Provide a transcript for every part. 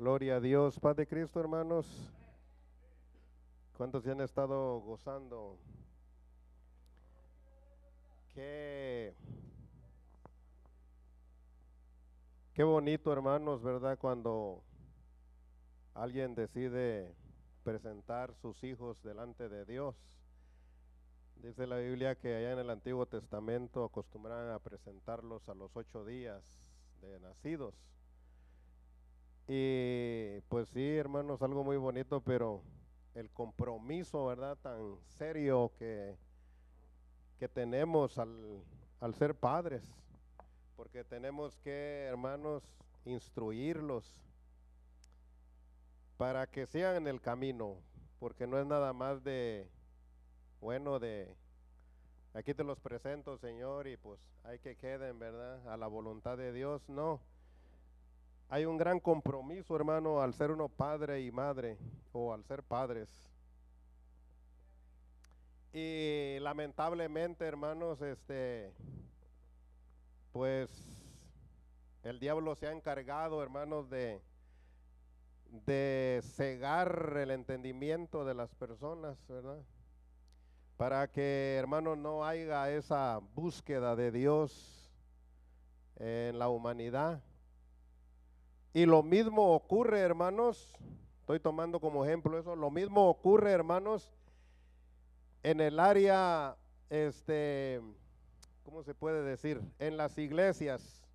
Gloria a Dios, paz de Cristo, hermanos. ¿Cuántos ya han estado gozando? Qué, qué bonito, hermanos, ¿verdad? Cuando alguien decide presentar sus hijos delante de Dios. Dice la Biblia que allá en el Antiguo Testamento acostumbraban a presentarlos a los 8 días de nacidos. Y pues sí, hermanos, algo muy bonito, pero el compromiso, ¿verdad? Tan serio que tenemos al ser padres, porque tenemos que, hermanos, instruirlos para que sigan en el camino, porque no es nada más de aquí te los presento, Señor, y pues hay que queden, ¿verdad? A la voluntad de Dios, no. Hay un gran compromiso, hermano, al ser uno padre y madre, o al ser padres. Y lamentablemente, hermanos, pues el diablo se ha encargado, hermanos, de cegar el entendimiento de las personas, ¿verdad? Para que, hermanos, no haya esa búsqueda de Dios en la humanidad. Y lo mismo ocurre, hermanos, estoy tomando como ejemplo eso, lo mismo ocurre, hermanos, en el área, ¿cómo se puede decir? En las iglesias,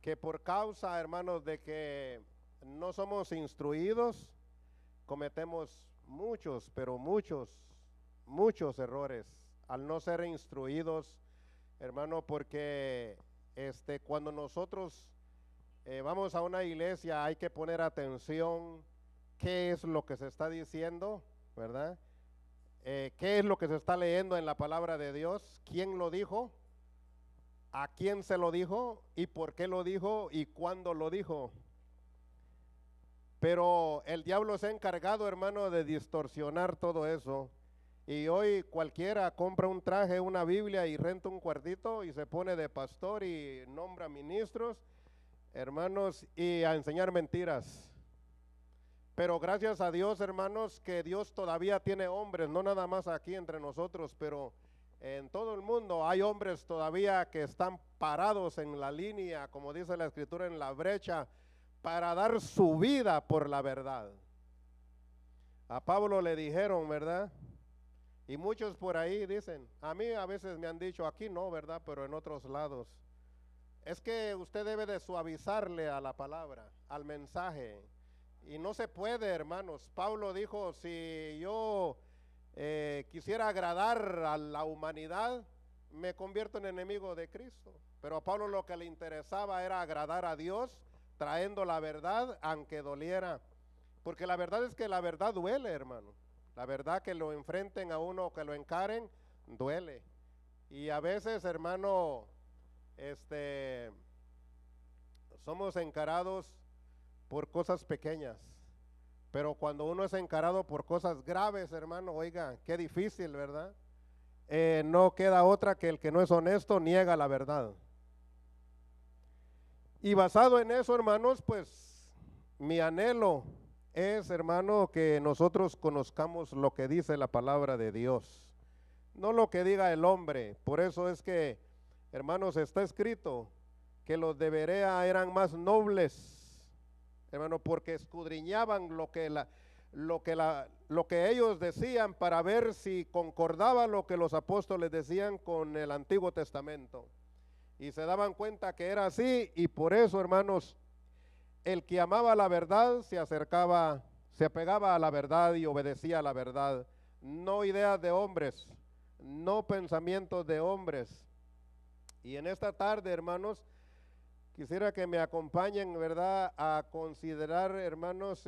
que por causa, hermanos, de que no somos instruidos, cometemos muchos, pero muchos errores al no ser instruidos, hermano, porque cuando nosotros vamos a una iglesia hay que poner atención qué es lo que se está diciendo, ¿verdad? ¿Qué es lo que se está leyendo en la palabra de Dios? ¿Quién lo dijo? ¿A quién se lo dijo? ¿Y por qué lo dijo? ¿Y cuándo lo dijo? Pero el diablo se ha encargado, hermano, de distorsionar todo eso. Y hoy cualquiera compra un traje, una Biblia y renta un cuartito y se pone de pastor y nombra ministros, hermanos, y a enseñar mentiras. Pero gracias a Dios, hermanos, que Dios todavía tiene hombres, no nada más aquí entre nosotros, pero en todo el mundo hay hombres todavía que están parados en la línea, como dice la Escritura, en la brecha, para dar su vida por la verdad. A Pablo le dijeron, ¿verdad? Y muchos por ahí dicen, a mí a veces me han dicho, aquí no, ¿verdad? Pero en otros lados, es que usted debe de suavizarle a la palabra, al mensaje. Y no se puede, hermanos. Pablo dijo, si yo quisiera agradar a la humanidad, me convierto en enemigo de Cristo. Pero a Pablo lo que le interesaba era agradar a Dios, trayendo la verdad, aunque doliera. Porque la verdad es que la verdad duele, hermano. La verdad que lo enfrenten a uno, que lo encaren, duele. Y a veces, hermano, somos encarados por cosas pequeñas. Pero cuando uno es encarado por cosas graves, hermano, oiga, qué difícil, ¿verdad? No queda otra que el que no es honesto niega la verdad. Y basado en eso, hermanos, pues mi anhelo es, hermano, que nosotros conozcamos lo que dice la palabra de Dios, no lo que diga el hombre. Por eso es que, hermanos, está escrito que los de Berea eran más nobles, hermano, porque escudriñaban lo que ellos decían para ver si concordaba lo que los apóstoles decían con el Antiguo Testamento. Y se daban cuenta que era así, y por eso, hermanos, el que amaba la verdad se acercaba, se apegaba a la verdad y obedecía a la verdad. No ideas de hombres, no pensamientos de hombres. Y en esta tarde, hermanos, quisiera que me acompañen, ¿verdad?, a considerar, hermanos,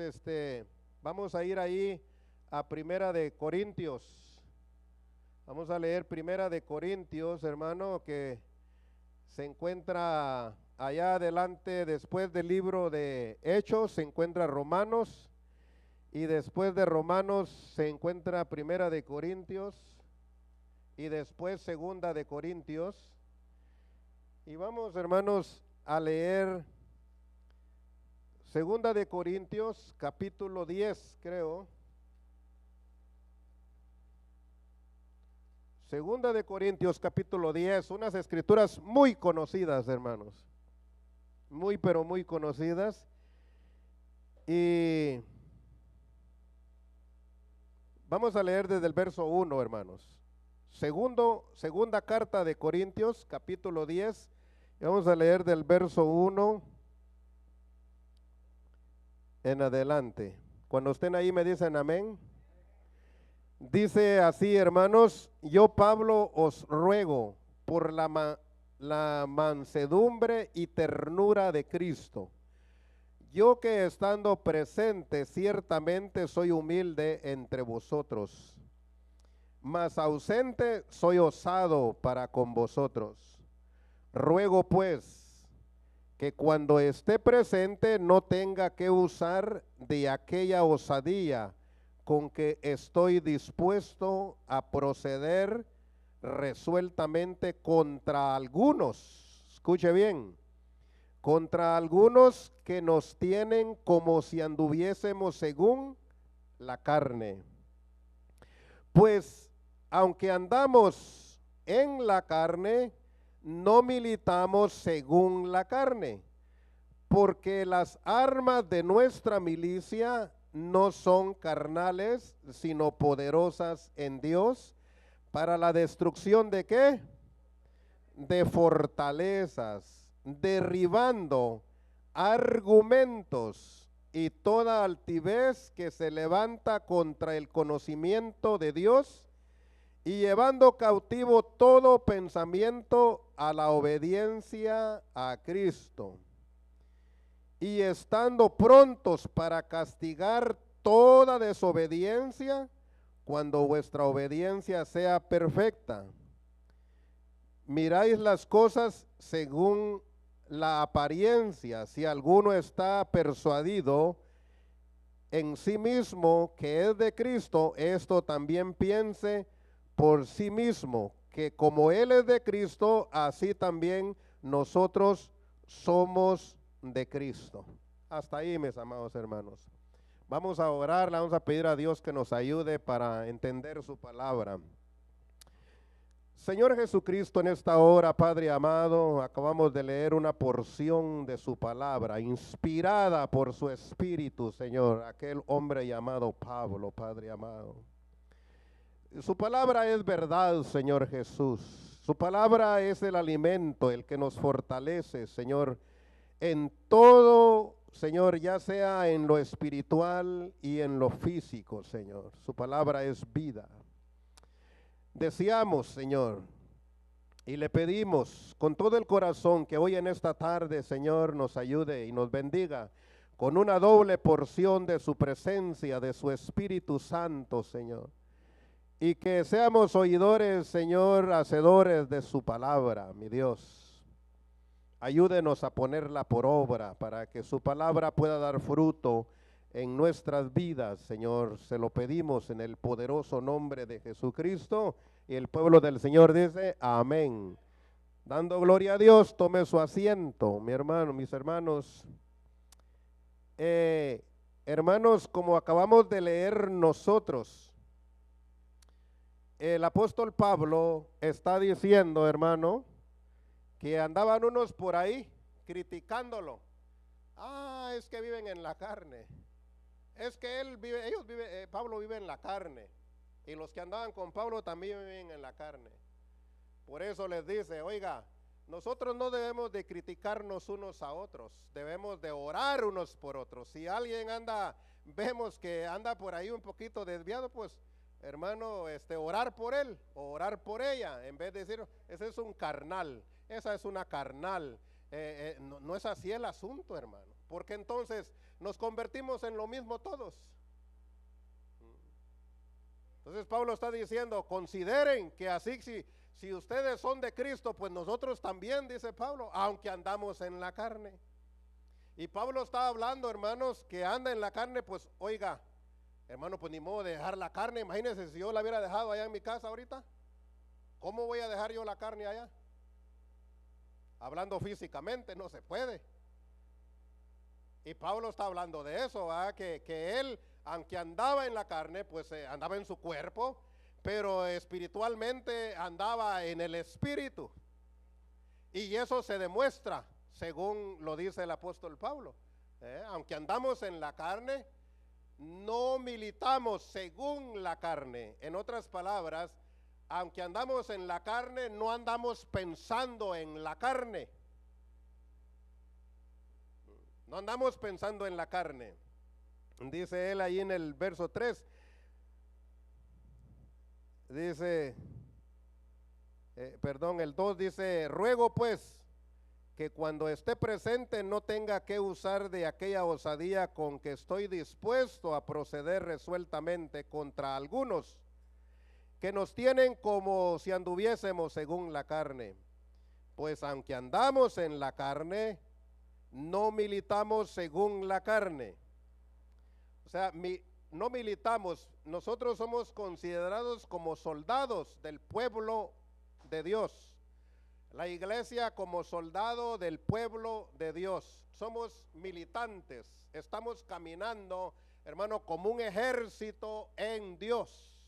vamos a ir ahí a Primera de Corintios. Vamos a leer Primera de Corintios, hermano, que se encuentra allá adelante, después del libro de Hechos, se encuentra Romanos, y después de Romanos se encuentra Primera de Corintios, y después Segunda de Corintios. Y vamos, hermanos, a leer Segunda de Corintios, capítulo 10, creo. Segunda de Corintios, capítulo 10, unas escrituras muy conocidas, hermanos. Muy, pero muy conocidas. Y vamos a leer desde el verso 1, hermanos. Segunda carta de Corintios, capítulo 10. Y vamos a leer del verso 1 en adelante. Cuando estén ahí me dicen amén. Dice así, hermanos: yo Pablo os ruego por la mansedumbre y ternura de Cristo. Yo que estando presente ciertamente soy humilde entre vosotros, mas ausente soy osado para con vosotros. Ruego pues que cuando esté presente no tenga que usar de aquella osadía con que estoy dispuesto a proceder resueltamente contra algunos, escuche bien, contra algunos que nos tienen como si anduviésemos según la carne. Pues aunque andamos en la carne, no militamos según la carne, porque las armas de nuestra milicia no son carnales, sino poderosas en Dios para la destrucción de ¿qué? De fortalezas, derribando argumentos y toda altivez que se levanta contra el conocimiento de Dios, y llevando cautivo todo pensamiento a la obediencia a Cristo, y estando prontos para castigar toda desobediencia cuando vuestra obediencia sea perfecta. Miráis las cosas según la apariencia. Si alguno está persuadido en sí mismo que es de Cristo, esto también piense por sí mismo, que como Él es de Cristo, así también nosotros somos de Cristo. Hasta ahí, mis amados hermanos. Vamos a orar, le vamos a pedir a Dios que nos ayude para entender su palabra. Señor Jesucristo, en esta hora, Padre amado, acabamos de leer una porción de su palabra, inspirada por su Espíritu, Señor, aquel hombre llamado Pablo, Padre amado. Su palabra es verdad, Señor Jesús. Su palabra es el alimento, el que nos fortalece, Señor, en todo, Señor, ya sea en lo espiritual y en lo físico, Señor. Su palabra es vida. Deseamos, Señor, y le pedimos con todo el corazón que hoy en esta tarde, Señor, nos ayude y nos bendiga con una doble porción de su presencia, de su Espíritu Santo, Señor. Y que seamos oidores, Señor, hacedores de su palabra, mi Dios. Ayúdenos a ponerla por obra para que su palabra pueda dar fruto en nuestras vidas, Señor. Se lo pedimos en el poderoso nombre de Jesucristo. Y el pueblo del Señor dice, amén. Dando gloria a Dios, tome su asiento, mi hermano, mis hermanos. Hermanos, como acabamos de leer nosotros, el apóstol Pablo está diciendo, hermano, que andaban unos por ahí criticándolo. Ah, es que viven en la carne. Es que Pablo vive en la carne. Y los que andaban con Pablo también viven en la carne. Por eso les dice, oiga, nosotros no debemos de criticarnos unos a otros, debemos de orar unos por otros. Si alguien vemos que anda por ahí un poquito desviado, pues hermano, orar por él o orar por ella, en vez de decir, ese es un carnal, esa es una carnal. No es así el asunto, hermano, porque entonces nos convertimos en lo mismo todos. Entonces Pablo está diciendo, consideren que así si ustedes son de Cristo, pues nosotros también, dice Pablo, aunque andamos en la carne. Y Pablo está hablando, hermanos, que anda en la carne, pues oiga, hermano, pues ni modo de dejar la carne. Imagínense si yo la hubiera dejado allá en mi casa ahorita, ¿cómo voy a dejar yo la carne allá? Hablando físicamente, no se puede. Y Pablo está hablando de eso, ¿verdad? Que él, aunque andaba en la carne, pues andaba en su cuerpo, pero espiritualmente andaba en el espíritu. Y eso se demuestra, según lo dice el apóstol Pablo. Aunque andamos en la carne, no militamos según la carne. En otras palabras, aunque andamos en la carne, no andamos pensando en la carne. No andamos pensando en la carne. Dice él ahí en el verso 3. Dice, el 2 dice, ruego pues que cuando esté presente no tenga que usar de aquella osadía con que estoy dispuesto a proceder resueltamente contra algunos que nos tienen como si anduviésemos según la carne. Pues aunque andamos en la carne, no militamos según la carne. O sea, no militamos, nosotros somos considerados como soldados del pueblo de Dios. La iglesia como soldado del pueblo de Dios. Somos militantes, estamos caminando, hermano, como un ejército en Dios.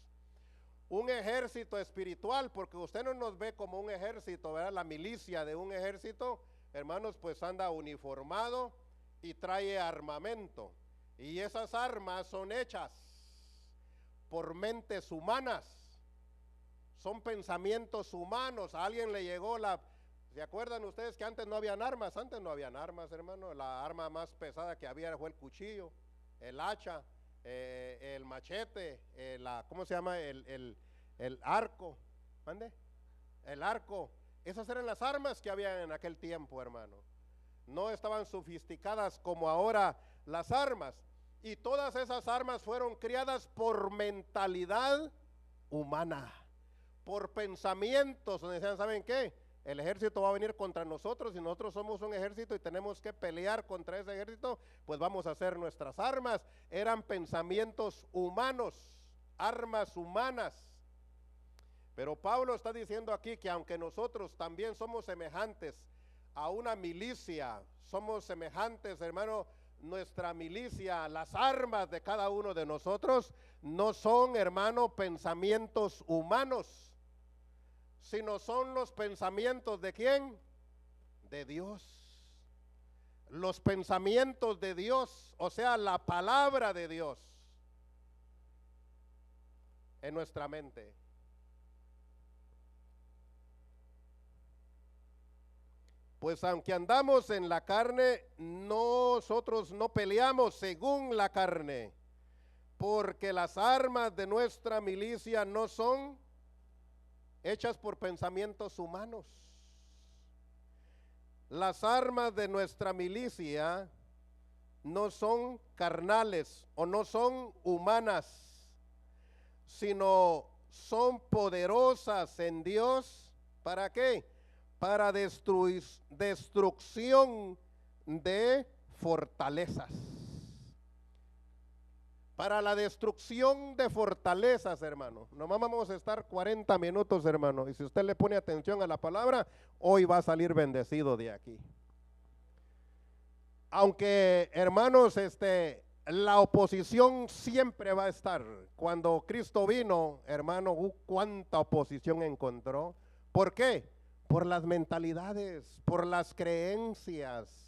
Un ejército espiritual, porque usted no nos ve como un ejército, ¿verdad? La milicia de un ejército, hermanos, pues anda uniformado y trae armamento. Y esas armas son hechas por mentes humanas. Son pensamientos humanos. A alguien le llegó ¿se acuerdan ustedes que antes no habían armas? Antes no habían armas, hermano. La arma más pesada que había fue el cuchillo, el hacha, el machete, ¿cómo se llama? El arco. ¿Mande? El arco. Esas eran las armas que había en aquel tiempo, hermano. No estaban sofisticadas como ahora las armas. Y todas esas armas fueron criadas por mentalidad humana, por pensamientos, donde decían, ¿saben qué? El ejército va a venir contra nosotros y nosotros somos un ejército y tenemos que pelear contra ese ejército, pues vamos a hacer nuestras armas. Eran pensamientos humanos, armas humanas. Pero Pablo está diciendo aquí que aunque nosotros también somos semejantes a una milicia, somos semejantes, hermano, nuestra milicia, las armas de cada uno de nosotros no son, hermano, pensamientos humanos, sino son los pensamientos ¿de quién? De Dios. Los pensamientos de Dios, o sea, la palabra de Dios en nuestra mente. Pues aunque andamos en la carne, nosotros no peleamos según la carne, porque las armas de nuestra milicia no son hechas por pensamientos humanos. Las armas de nuestra milicia no son carnales o no son humanas, sino son poderosas en Dios. ¿Para qué? Para destrucción de fortalezas. Para la destrucción de fortalezas, hermano. Nomás vamos a estar 40 minutos, hermano. Y si usted le pone atención a la palabra, hoy va a salir bendecido de aquí. Aunque, hermanos, la oposición siempre va a estar. Cuando Cristo vino, hermano, cuánta oposición encontró. ¿Por qué? Por las mentalidades, por las creencias.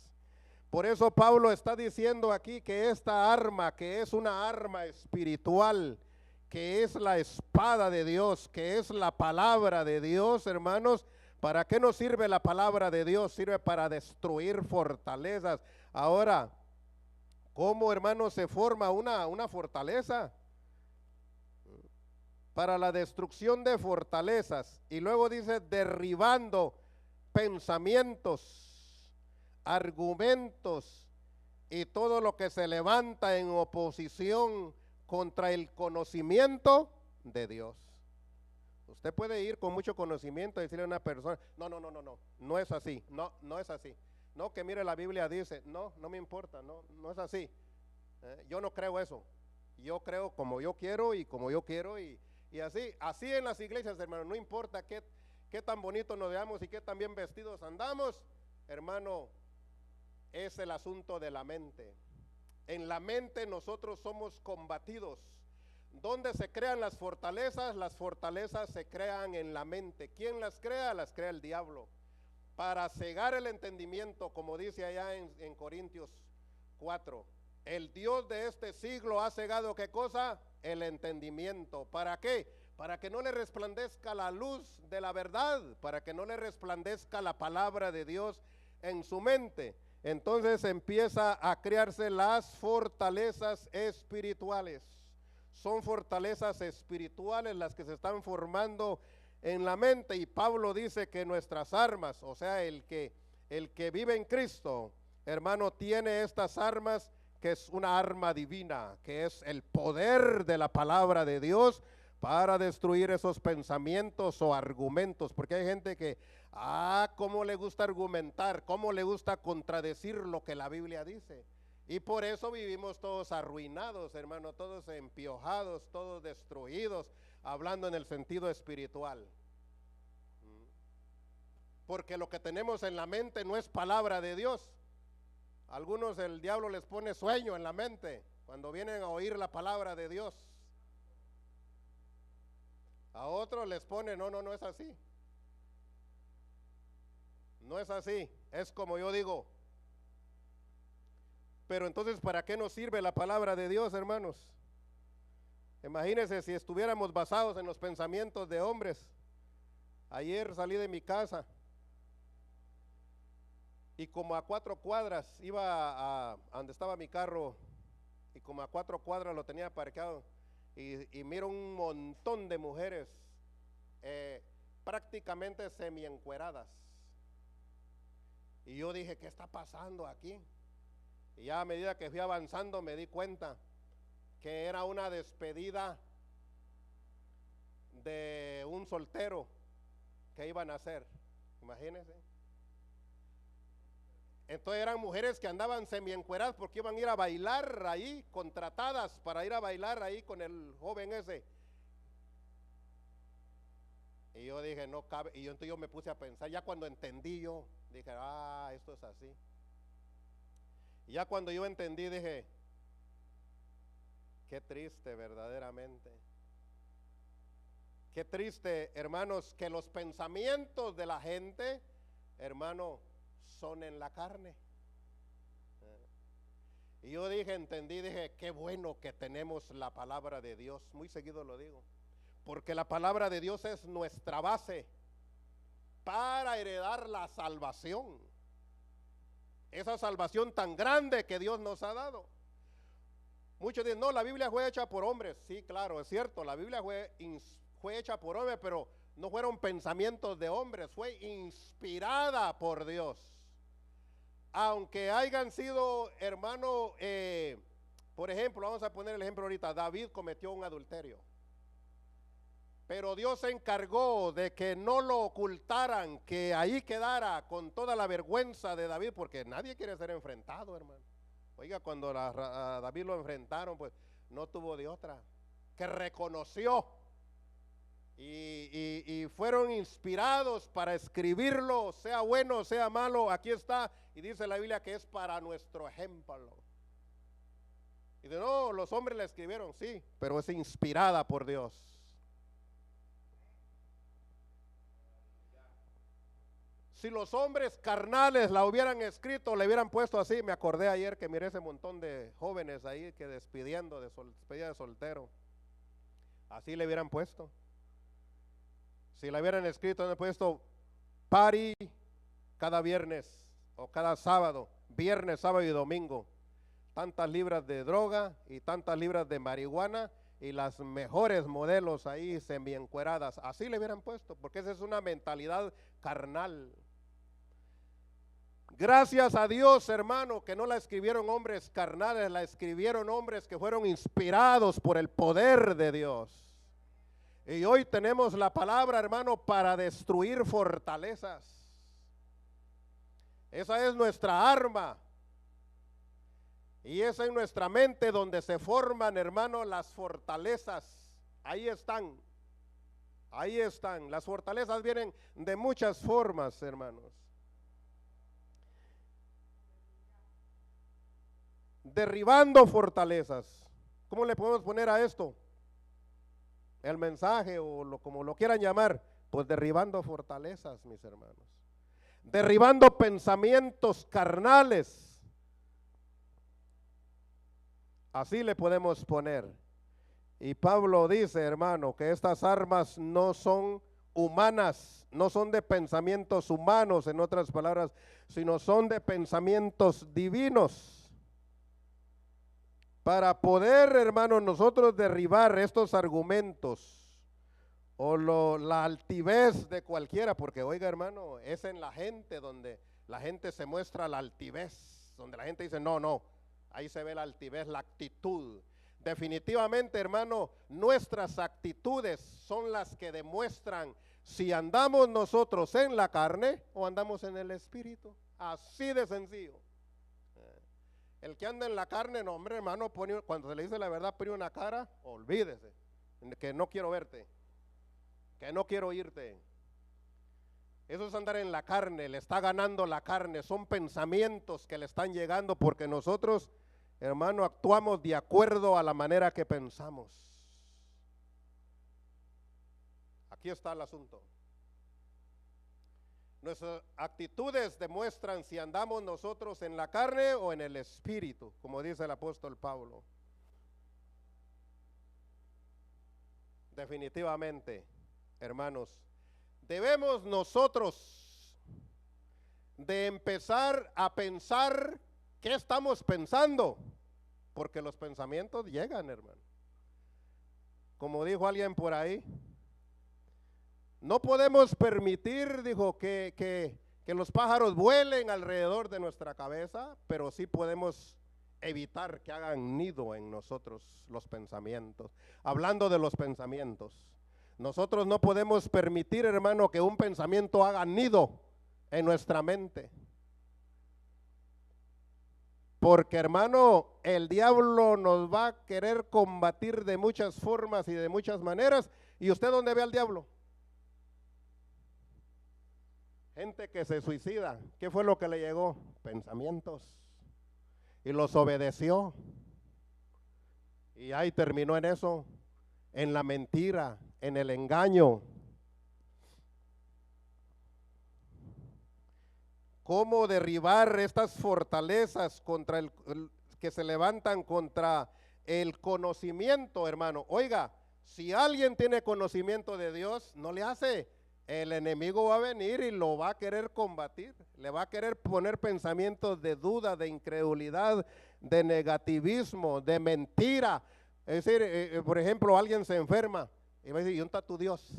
Por eso Pablo está diciendo aquí que esta arma, que es una arma espiritual, que es la espada de Dios, que es la palabra de Dios, hermanos, ¿para qué nos sirve la palabra de Dios? Sirve para destruir fortalezas. Ahora, ¿cómo, hermanos, se forma una fortaleza? Para la destrucción de fortalezas. Y luego dice derribando pensamientos, argumentos y todo lo que se levanta en oposición contra el conocimiento de Dios. Usted puede ir con mucho conocimiento y decirle a una persona, no es así, no es así. No, que mire la Biblia dice, no me importa, no es así. Yo no creo eso. Yo creo como yo quiero y como yo quiero y así en las iglesias, hermano, no importa qué tan bonito nos veamos y qué tan bien vestidos andamos, hermano, es el asunto de la mente. En la mente nosotros somos combatidos. ¿Dónde se crean las fortalezas? Las fortalezas se crean en la mente. ¿Quién las crea? Las crea el diablo. Para cegar el entendimiento, como dice allá en Corintios 4. El Dios de este siglo ha cegado, ¿qué cosa? El entendimiento. ¿Para qué? Para que no le resplandezca la luz de la verdad, para que no le resplandezca la palabra de Dios en su mente. Entonces empieza a crearse las fortalezas espirituales. Son fortalezas espirituales las que se están formando en la mente, y Pablo dice que nuestras armas, o sea, el que vive en Cristo, hermano, tiene estas armas, que es una arma divina, que es el poder de la palabra de Dios para destruir esos pensamientos o argumentos, porque hay gente que, cómo le gusta argumentar, cómo le gusta contradecir lo que la Biblia dice, y por eso vivimos todos arruinados, hermano, todos empiojados, todos destruidos, hablando en el sentido espiritual, porque lo que tenemos en la mente no es palabra de Dios. Algunos el diablo les pone sueño en la mente cuando vienen a oír la palabra de Dios. A otros les pone, no es así. No es así, es como yo digo. Pero entonces, ¿para qué nos sirve la palabra de Dios, hermanos? Imagínense si estuviéramos basados en los pensamientos de hombres. Ayer salí de mi casa y como a 4 cuadras iba a donde estaba mi carro, y como a 4 cuadras lo tenía parqueado, y miro un montón de mujeres prácticamente semiencueradas. Y yo dije, ¿qué está pasando aquí? Y ya a medida que fui avanzando me di cuenta que era una despedida de un soltero que iban a hacer. Imagínense. Entonces eran mujeres que andaban semiencueradas porque iban a ir a bailar ahí, contratadas para ir a bailar ahí con el joven ese. Y yo dije, no cabe. Y entonces yo me puse a pensar, ya cuando entendí yo, dije, esto es así. Y ya cuando yo entendí, dije, qué triste verdaderamente. Qué triste, hermanos, que los pensamientos de la gente, hermano, son en la carne. Y yo dije, qué bueno que tenemos la palabra de Dios. Muy seguido lo digo, porque la palabra de Dios es nuestra base para heredar la salvación. Esa salvación tan grande que Dios nos ha dado. Muchos dicen, no, la Biblia fue hecha por hombres. Sí, claro, es cierto, la Biblia fue hecha por hombres, pero no fueron pensamientos de hombres, fue inspirada por Dios. Aunque hayan sido, hermano, por ejemplo, vamos a poner el ejemplo ahorita, David cometió un adulterio, pero Dios se encargó de que no lo ocultaran, que ahí quedara con toda la vergüenza de David, porque nadie quiere ser enfrentado, hermano. Oiga, cuando a David lo enfrentaron, pues no tuvo de otra, que reconoció. Y fueron inspirados para escribirlo, sea bueno, sea malo, aquí está, y dice la Biblia que es para nuestro ejemplo. Y de no, los hombres la escribieron, sí, pero es inspirada por Dios. Si los hombres carnales la hubieran escrito, le hubieran puesto así. Me acordé ayer que miré ese montón de jóvenes ahí que despedida de soltero. Así le hubieran puesto. Si la hubieran escrito, le hubieran puesto party cada viernes o cada sábado, viernes, sábado y domingo. Tantas libras de droga y tantas libras de marihuana y las mejores modelos ahí semiencueradas. Así le hubieran puesto, porque esa es una mentalidad carnal. Gracias a Dios, hermano, que no la escribieron hombres carnales, la escribieron hombres que fueron inspirados por el poder de Dios. Y hoy tenemos la palabra, hermano, para destruir fortalezas. Esa es nuestra arma. Y esa es nuestra mente donde se forman, hermano, las fortalezas. Ahí están. Ahí están. Las fortalezas vienen de muchas formas, hermanos. derribando fortalezas. ¿Cómo le podemos poner a esto? El mensaje o como lo quieran llamar, pues derribando fortalezas, mis hermanos. Derribando pensamientos carnales. Así le podemos poner. Y Pablo dice, hermano, que estas armas no son humanas, no son de pensamientos humanos, en otras palabras, sino son de pensamientos divinos. Para poder, hermano, nosotros derribar estos argumentos o la altivez de cualquiera, porque oiga, hermano, es en la gente donde la gente se muestra la altivez, donde la gente dice, no, ahí se ve la altivez, la actitud. Definitivamente, hermano, nuestras actitudes son las que demuestran si andamos nosotros en la carne o andamos en el espíritu. Así de sencillo. El que anda en la carne, no, hombre, hermano, cuando se le dice la verdad, pone una cara, olvídese, que no quiero verte, que no quiero oírte. Eso es andar en la carne, le está ganando la carne, son pensamientos que le están llegando porque nosotros, hermano, actuamos de acuerdo a la manera que pensamos. Aquí está el asunto. Nuestras actitudes demuestran si andamos nosotros en la carne o en el espíritu, como dice el apóstol Pablo. Definitivamente, hermanos, debemos nosotros de empezar a pensar qué estamos pensando, porque los pensamientos llegan, hermano. Como dijo alguien por ahí, no podemos permitir, dijo, que los pájaros vuelen alrededor de nuestra cabeza, pero sí podemos evitar que hagan nido en nosotros los pensamientos. Hablando de los pensamientos, nosotros no podemos permitir, hermano, que un pensamiento haga nido en nuestra mente. Porque, hermano, el diablo nos va a querer combatir de muchas formas y de muchas maneras. ¿Y usted dónde ve al diablo? Gente que se suicida. ¿Qué fue lo que le llegó? Pensamientos. Y los obedeció. Y ahí terminó en eso, en la mentira, en el engaño. ¿Cómo derribar estas fortalezas contra que se levantan contra el conocimiento, hermano? Oiga, si alguien tiene conocimiento de Dios, no le hace. El enemigo va a venir y lo va a querer combatir, le va a querer poner pensamientos de duda, de incredulidad, de negativismo, de mentira. Es decir, por ejemplo, alguien se enferma y va a decir, ¿y dónde está tu Dios?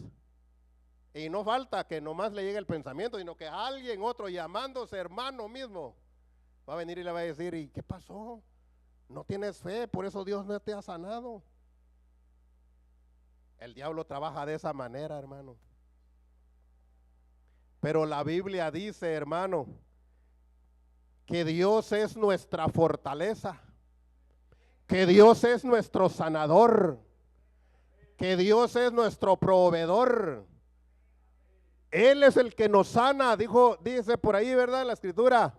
Y no falta que nomás le llegue el pensamiento, sino que alguien otro llamándose hermano mismo va a venir y le va a decir, ¿y qué pasó? No tienes fe, por eso Dios no te ha sanado. El diablo trabaja de esa manera, hermano. Pero la Biblia dice, hermano, que Dios es nuestra fortaleza, que Dios es nuestro sanador, que Dios es nuestro proveedor. Él es el que nos sana, dice por ahí, ¿verdad? En la escritura,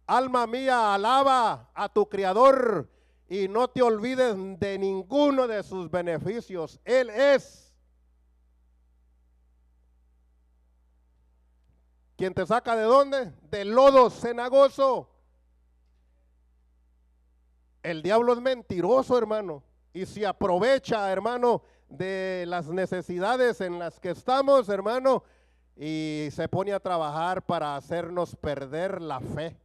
alma mía, alaba a tu Creador y no te olvides de ninguno de sus beneficios. Él es quien te saca ¿de dónde? Del lodo cenagoso. El diablo es mentiroso, hermano, y se aprovecha, hermano, de las necesidades en las que estamos, hermano, y se pone a trabajar para hacernos perder la fe.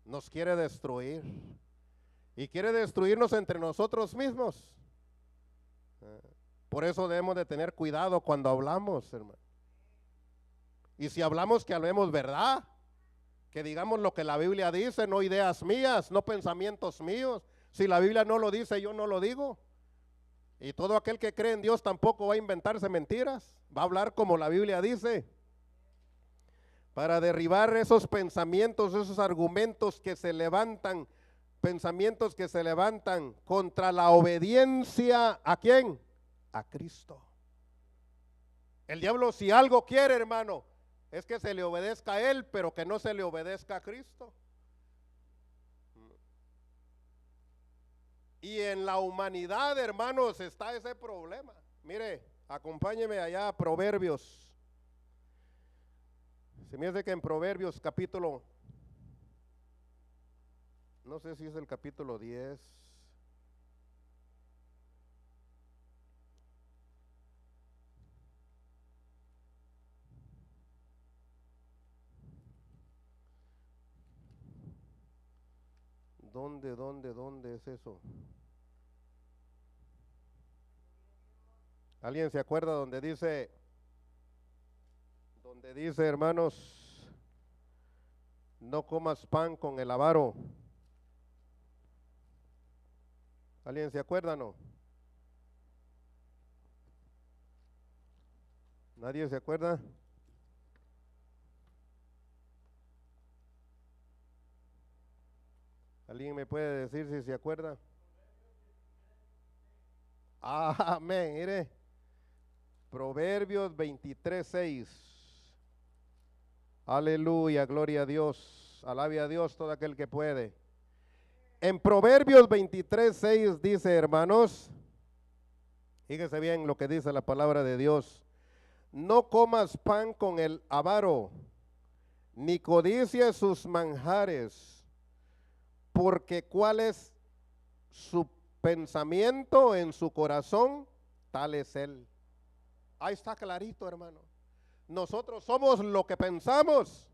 Nos quiere destruir y quiere destruirnos entre nosotros mismos. Por eso debemos de tener cuidado cuando hablamos, hermano. Y si hablamos, que hablemos verdad, que digamos lo que la Biblia dice, no ideas mías, no pensamientos míos. Si la Biblia no lo dice, yo no lo digo. Y todo aquel que cree en Dios tampoco va a inventarse mentiras, va a hablar como la Biblia dice. Para derribar esos pensamientos, esos argumentos que se levantan, pensamientos que se levantan contra la obediencia, ¿a quién? A Cristo. El diablo, si algo quiere, hermano, es que se le obedezca a él, pero que no se le obedezca a Cristo. Y en la humanidad, hermanos, está ese problema. Mire, acompáñeme allá a Proverbios. Se me hace que en Proverbios capítulo, no sé si es el capítulo 10. ¿Dónde es eso? ¿Alguien se acuerda donde dice, hermanos, no comas pan con el avaro? ¿Alguien se acuerda, no? ¿Nadie se acuerda? ¿Alguien me puede decir si se acuerda? Amén, mire. Proverbios 23:6. Aleluya, gloria a Dios. Alabe a Dios todo aquel que puede. En Proverbios 23:6 dice, hermanos, fíjese bien lo que dice la palabra de Dios. No comas pan con el avaro, ni codicies sus manjares, porque cuál es su pensamiento en su corazón, tal es él. Ahí está clarito, hermano. Nosotros somos lo que pensamos.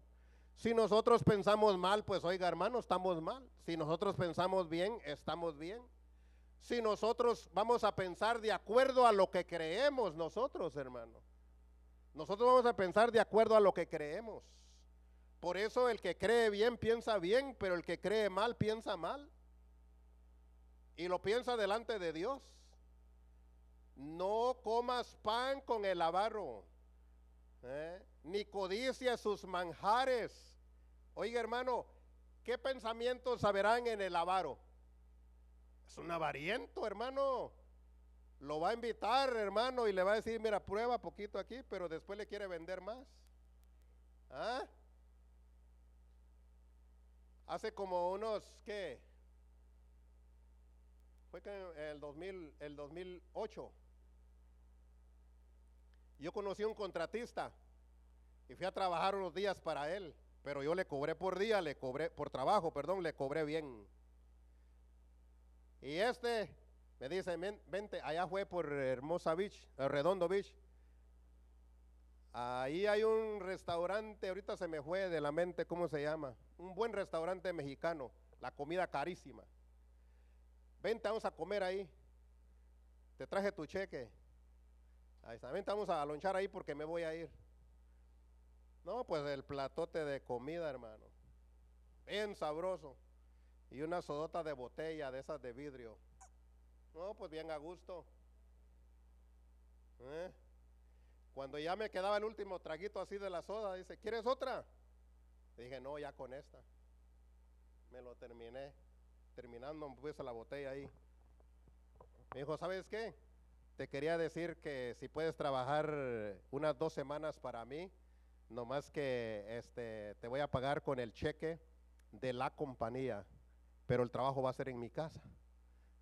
Si nosotros pensamos mal, pues oiga, hermano, estamos mal. Si nosotros pensamos bien, estamos bien. Si nosotros vamos a pensar de acuerdo a lo que creemos nosotros, hermano. Nosotros vamos a pensar de acuerdo a lo que creemos. Por eso el que cree bien piensa bien, pero el que cree mal piensa mal. Y lo piensa delante de Dios. No comas pan con el avaro, ni codicies sus manjares. Oiga, hermano, ¿qué pensamientos habrán en el avaro? Es un avariento, hermano. Lo va a invitar, hermano, y le va a decir, mira, prueba poquito aquí, pero después le quiere vender más. ¿Ah? Hace como unos, ¿qué? Fue que el 2008. Yo conocí a un contratista y fui a trabajar unos días para él, pero yo le cobré por día, le cobré por trabajo, perdón, le cobré bien. Y me dice, vente, allá fue por Hermosa Beach, Redondo Beach. Ahí hay un restaurante, ahorita se me fue de la mente cómo se llama, un buen restaurante mexicano, la comida carísima. Vente, vamos a comer ahí, te traje tu cheque. Ahí está, vente, vamos a lonchar ahí porque me voy a ir. No, pues el platote de comida, hermano, bien sabroso. Y una sodota de botella de esas de vidrio. No, pues bien a gusto. Cuando ya me quedaba el último traguito así de la soda, dice, ¿quieres otra? Le dije, no, ya con esta. Me lo terminé. Terminando me puse la botella ahí. Me dijo, ¿sabes qué? Te quería decir que si puedes trabajar unas 2 semanas para mí, nomás que te voy a pagar con el cheque de la compañía, pero el trabajo va a ser en mi casa.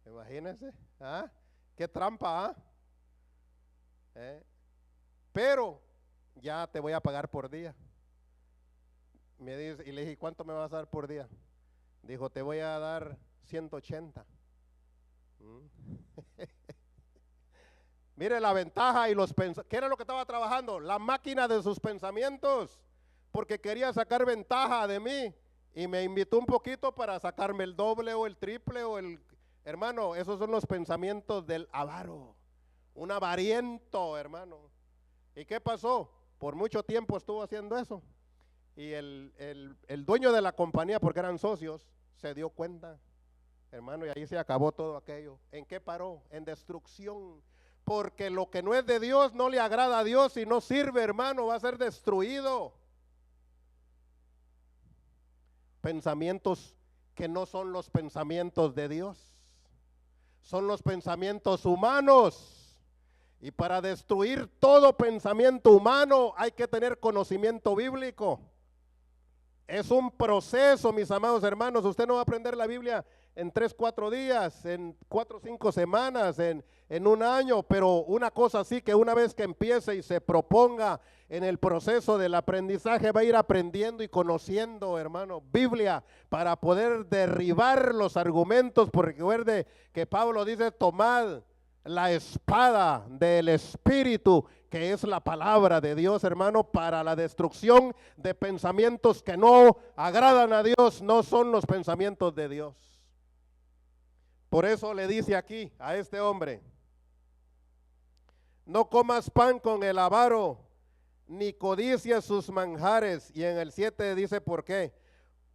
Imagínense, ¿ah? Qué trampa, ¿ah? Pero ya te voy a pagar por día. Me dice, y le dije, ¿cuánto me vas a dar por día? Dijo, te voy a dar 180. Mire la ventaja y los pensamientos. ¿Qué era lo que estaba trabajando? La máquina de sus pensamientos, porque quería sacar ventaja de mí y me invitó un poquito para sacarme el doble o el triple o el... Hermano, esos son los pensamientos del avaro, un avariento, hermano. ¿Y qué pasó? Por mucho tiempo estuvo haciendo eso. Y el dueño de la compañía, porque eran socios, se dio cuenta, hermano, y ahí se acabó todo aquello. ¿En qué paró? En destrucción. Porque lo que no es de Dios no le agrada a Dios y no sirve, hermano, va a ser destruido. Pensamientos que no son los pensamientos de Dios, son los pensamientos humanos. Y para destruir todo pensamiento humano hay que tener conocimiento bíblico. Es un proceso, mis amados hermanos. Usted no va a aprender la Biblia en 3, 4 días, en 4, 5 semanas, en un año, pero una cosa sí, que una vez que empiece y se proponga en el proceso del aprendizaje, va a ir aprendiendo y conociendo, hermano, Biblia, para poder derribar los argumentos, porque recuerde que Pablo dice, tomad la espada del Espíritu, que es la palabra de Dios, hermano, para la destrucción de pensamientos que no agradan a Dios, no son los pensamientos de Dios. Por eso le dice aquí a este hombre, no comas pan con el avaro, ni codicies sus manjares. Y en el 7 dice, ¿por qué?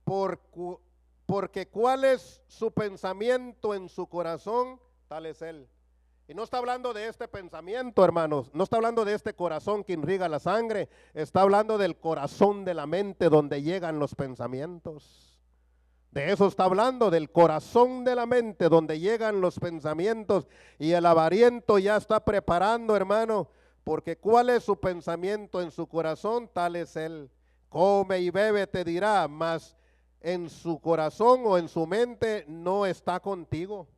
Porque cuál es su pensamiento en su corazón, tal es él. Y no está hablando de este pensamiento, hermanos, no está hablando de este corazón que irriga la sangre, está hablando del corazón de la mente donde llegan los pensamientos. De eso está hablando, del corazón de la mente donde llegan los pensamientos, y el avariento ya está preparando, hermano, porque cuál es su pensamiento en su corazón, tal es él. Come y bebe, te dirá, mas en su corazón o en su mente no está contigo.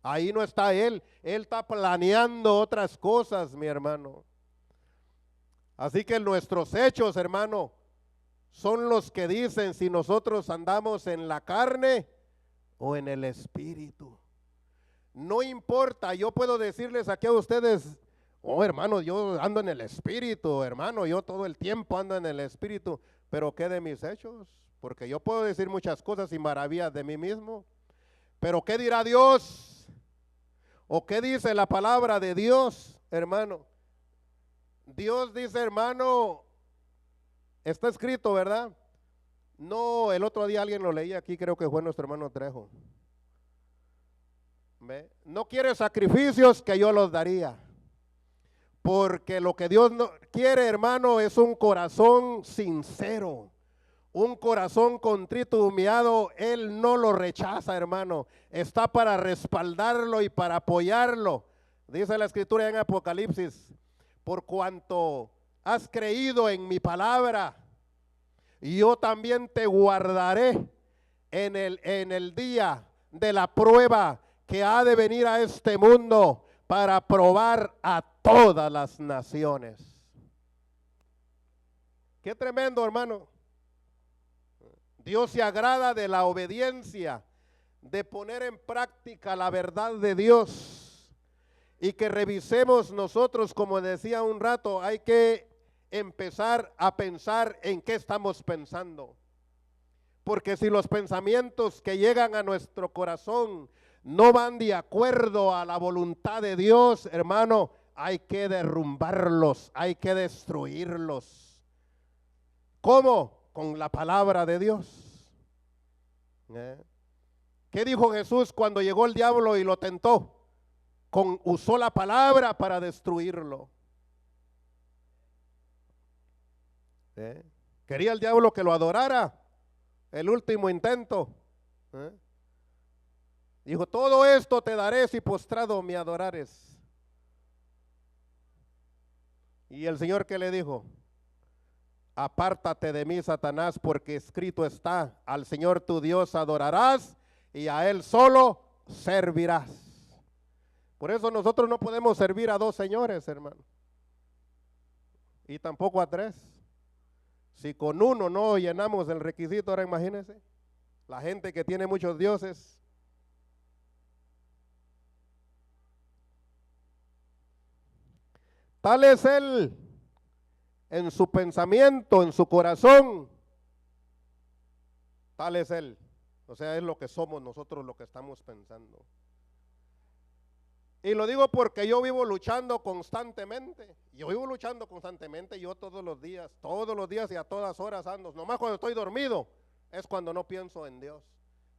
Ahí no está él está planeando otras cosas, mi hermano. Así que nuestros hechos, hermano, son los que dicen si nosotros andamos en la carne o en el espíritu. No importa, yo puedo decirles aquí a ustedes, oh hermano, yo ando en el espíritu, hermano, yo todo el tiempo ando en el espíritu, pero ¿qué de mis hechos? Porque yo puedo decir muchas cosas y maravillas de mí mismo, pero ¿qué dirá Dios? ¿O qué dice la palabra de Dios, hermano? Dios dice, hermano, está escrito, ¿verdad? No, el otro día alguien lo leía aquí, creo que fue nuestro hermano Trejo. ¿Ve? No quiere sacrificios, que yo los daría. Porque lo que Dios no quiere, hermano, es un corazón sincero. Un corazón contrito y humillado, Él no lo rechaza, hermano. Está para respaldarlo y para apoyarlo. Dice la Escritura en Apocalipsis, por cuanto has creído en mi palabra, yo también te guardaré en el día de la prueba que ha de venir a este mundo para probar a todas las naciones. Qué tremendo, hermano. Dios se agrada de la obediencia, de poner en práctica la verdad de Dios, y que revisemos nosotros, como decía un rato, hay que empezar a pensar en qué estamos pensando. Porque si los pensamientos que llegan a nuestro corazón no van de acuerdo a la voluntad de Dios, hermano, hay que derrumbarlos, hay que destruirlos. ¿Cómo? Con la palabra de Dios. ¿Qué dijo Jesús cuando llegó el diablo y lo tentó? Usó la palabra para destruirlo. Quería el diablo que lo adorara. El último intento. Dijo, todo esto te daré si postrado me adorares. Y el Señor, ¿qué le dijo? Apártate de mí, Satanás, porque escrito está, al Señor tu Dios adorarás y a Él solo servirás. Por eso nosotros no podemos servir a 2 señores, hermano. Y tampoco a 3. Si con uno no llenamos el requisito, ahora imagínense, la gente que tiene muchos dioses. Tal es él en su pensamiento, en su corazón, tal es él. O sea, es lo que somos nosotros, lo que estamos pensando. Y lo digo porque yo vivo luchando constantemente. Yo vivo luchando constantemente, yo todos los días y a todas horas ando. Nomás cuando estoy dormido es cuando no pienso en Dios.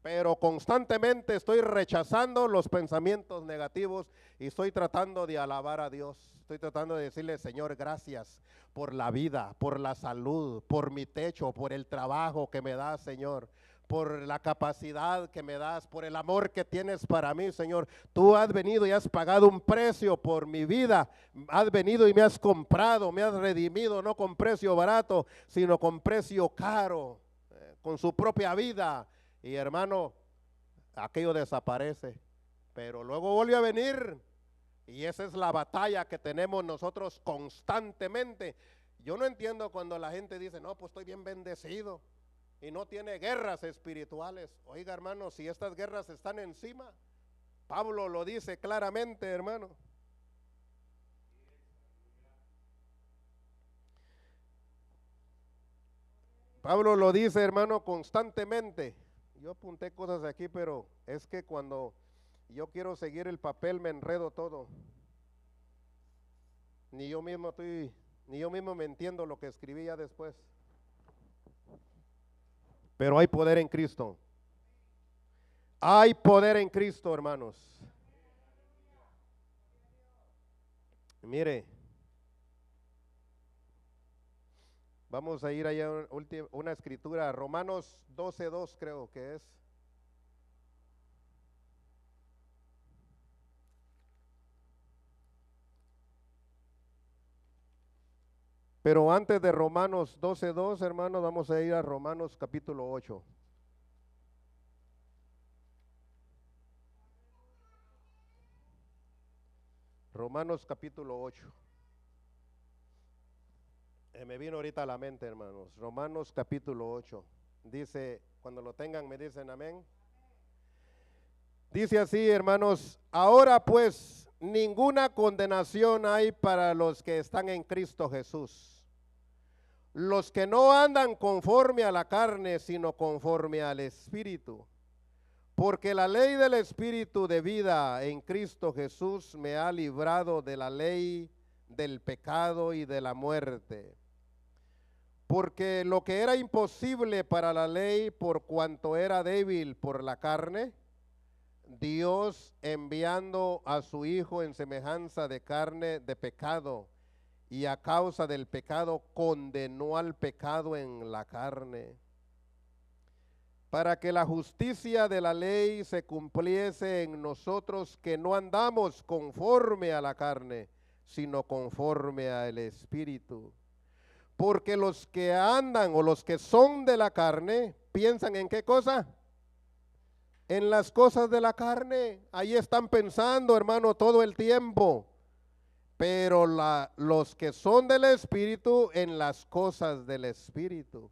Pero constantemente estoy rechazando los pensamientos negativos y estoy tratando de alabar a Dios. Estoy tratando de decirle, Señor, gracias por la vida, por la salud, por mi techo, por el trabajo que me das, Señor, por la capacidad que me das, por el amor que tienes para mí, Señor. Tú has venido y has pagado un precio por mi vida. Has venido y me has comprado, me has redimido, no con precio barato, sino con precio caro. con su propia vida. Y hermano, aquello desaparece. Pero luego volvió a venir. Y esa es la batalla que tenemos nosotros constantemente. Yo no entiendo cuando la gente dice, no, pues estoy bien bendecido y no tiene guerras espirituales. Oiga, hermano, si estas guerras están encima, Pablo lo dice claramente, hermano. Pablo lo dice, hermano, constantemente. Yo apunté cosas aquí, pero es que cuando yo quiero seguir el papel me enredo todo. Ni yo mismo me entiendo lo que escribí ya después. Pero hay poder en Cristo. Hay poder en Cristo, hermanos. Mire, vamos a ir allá a una escritura, Romanos 12:2 creo que es. Pero antes de Romanos 12:2, hermanos, vamos a ir a Romanos capítulo 8. Romanos capítulo 8. Me vino ahorita a la mente, hermanos. Romanos capítulo 8. Dice, cuando lo tengan me dicen amén. Dice así, hermanos, ahora pues ninguna condenación hay para los que están en Cristo Jesús. Los que no andan conforme a la carne, sino conforme al Espíritu. Porque la ley del Espíritu de vida en Cristo Jesús me ha librado de la ley del pecado y de la muerte. Porque lo que era imposible para la ley, por cuanto era débil por la carne, Dios enviando a su Hijo en semejanza de carne de pecado, y a causa del pecado condenó al pecado en la carne, para que la justicia de la ley se cumpliese en nosotros, que no andamos conforme a la carne, sino conforme al Espíritu. Porque los que andan o los que son de la carne, piensan en qué cosa, en las cosas de la carne. Ahí están pensando, hermano, todo el tiempo. Pero los que son del Espíritu, en las cosas del Espíritu.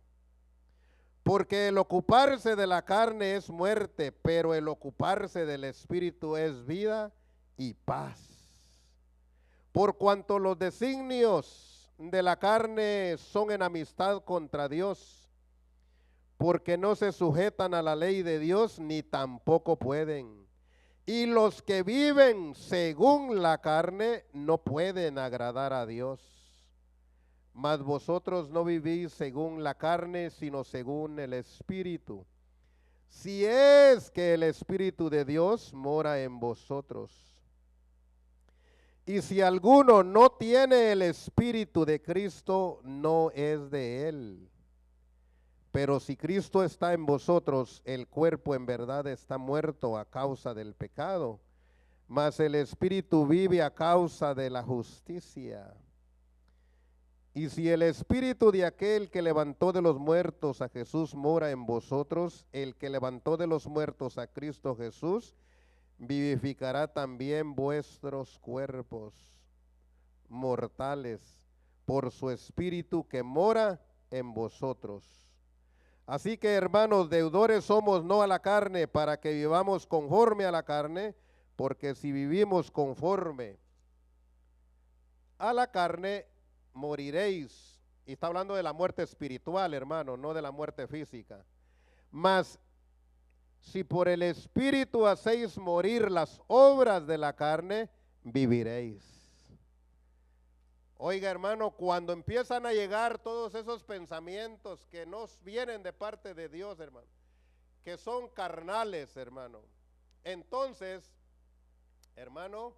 Porque el ocuparse de la carne es muerte, pero el ocuparse del Espíritu es vida y paz. Por cuanto los designios de la carne son enemistad contra Dios, porque no se sujetan a la ley de Dios, ni tampoco pueden. Y los que viven según la carne no pueden agradar a Dios. Mas vosotros no vivís según la carne, sino según el Espíritu. Si es que el Espíritu de Dios mora en vosotros. Y si alguno no tiene el Espíritu de Cristo, no es de él. Pero si Cristo está en vosotros, el cuerpo en verdad está muerto a causa del pecado, mas el Espíritu vive a causa de la justicia. Y si el Espíritu de aquel que levantó de los muertos a Jesús mora en vosotros, el que levantó de los muertos a Cristo Jesús, vivificará también vuestros cuerpos mortales por su Espíritu que mora en vosotros. Así que, hermanos, deudores somos no a la carne, para que vivamos conforme a la carne, porque si vivimos conforme a la carne, moriréis. Y está hablando de la muerte espiritual, hermano, no de la muerte física. Mas si por el Espíritu hacéis morir las obras de la carne, viviréis. Oiga, hermano, cuando empiezan a llegar todos esos pensamientos que nos vienen de parte de Dios, hermano, que son carnales, hermano, entonces, hermano,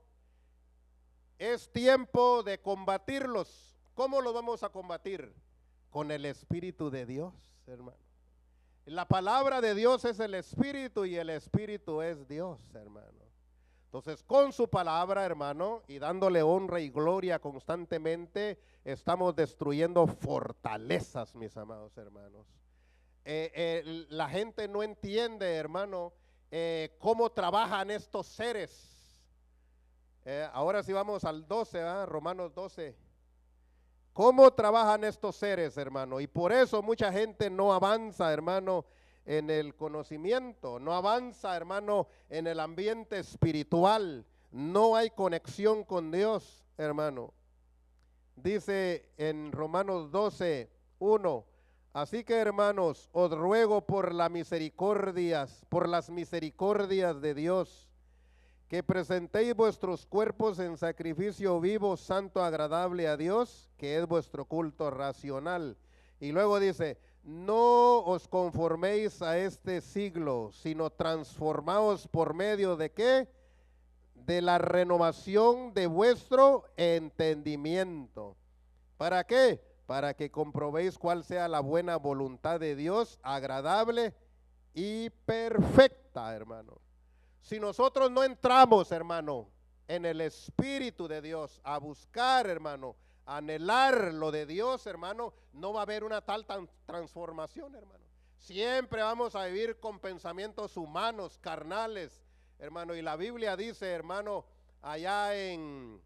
es tiempo de combatirlos. ¿Cómo los vamos a combatir? Con el Espíritu de Dios, hermano. La palabra de Dios es el Espíritu y el Espíritu es Dios, hermano. Entonces, con su palabra, hermano, y dándole honra y gloria constantemente, estamos destruyendo fortalezas, mis amados hermanos. la gente no entiende, hermano, cómo trabajan estos seres. Ahora sí vamos al 12, Romanos 12. ¿Cómo trabajan estos seres, hermano? Y por eso mucha gente no avanza, hermano, en el conocimiento, no avanza, hermano, en el ambiente espiritual. No hay conexión con Dios, hermano. Dice en Romanos 12, 1, así que, hermanos, os ruego por las misericordias de Dios, que presentéis vuestros cuerpos en sacrificio vivo, santo, agradable a Dios, que es vuestro culto racional. Y luego dice, no os conforméis a este siglo, sino transformaos por medio de ¿qué? De la renovación de vuestro entendimiento. ¿Para qué? Para que comprobéis cuál sea la buena voluntad de Dios, agradable y perfecta, hermano. Si nosotros no entramos, hermano, en el Espíritu de Dios, a buscar, hermano, a anhelar lo de Dios, hermano, no va a haber una tal transformación, hermano. Siempre vamos a vivir con pensamientos humanos, carnales, hermano. Y la Biblia dice, hermano, allá en